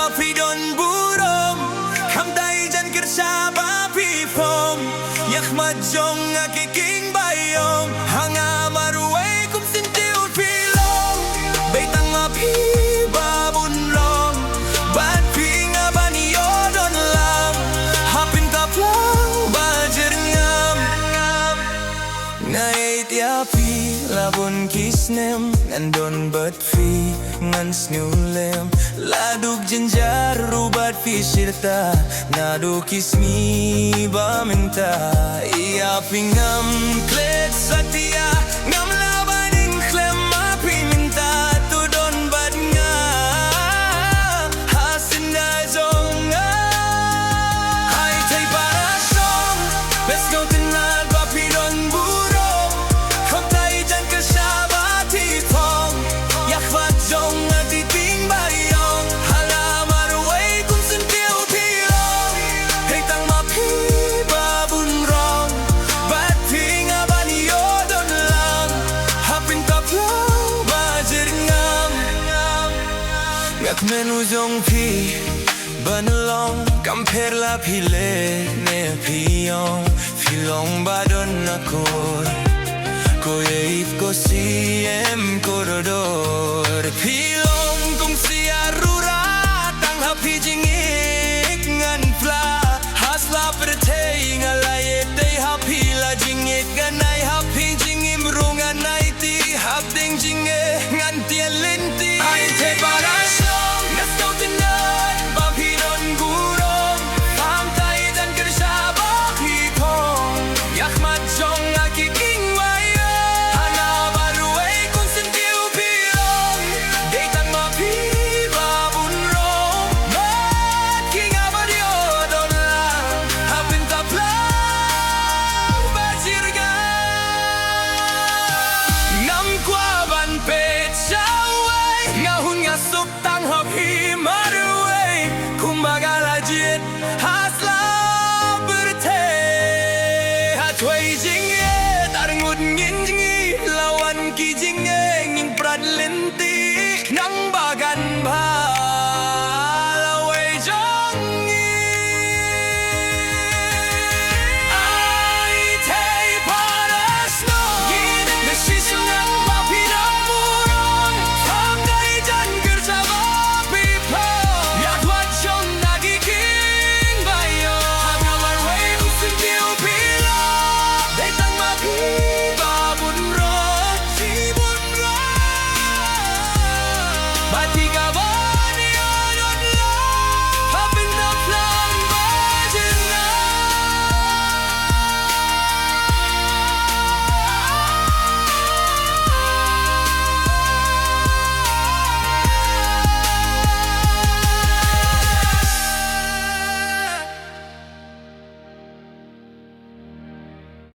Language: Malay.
ba pidon burom Kamday jan kirsaba pipom Yak majong akiking bayong Hanga maruay kum sintiw pilong Baitang mapi babunlong Bad pinga baniyodon lam Hapin kaplang bajer ngam Ngait yapi labon kisnem Ngandon bat fi ngan snulem Laduk jenjar rubat fi sirta Nadu kismi ba minta Ia pingam klet satia Ngam labaning klem api minta Tudon bat nga Hasin na zonga Hai tay para song Bes go tinad ba pidon buro Kom tay jan kasaba titong Yakvat zong atiting bayong Halamar way kung sentil pilong Hitang mapi babunrong Bating abaniyodon lang Hapin kaplang bajer ngam Ngak menuzong pi banlong Kamper la pile ne piyong Filong badon akor Koyeip ko siem korodor Pilong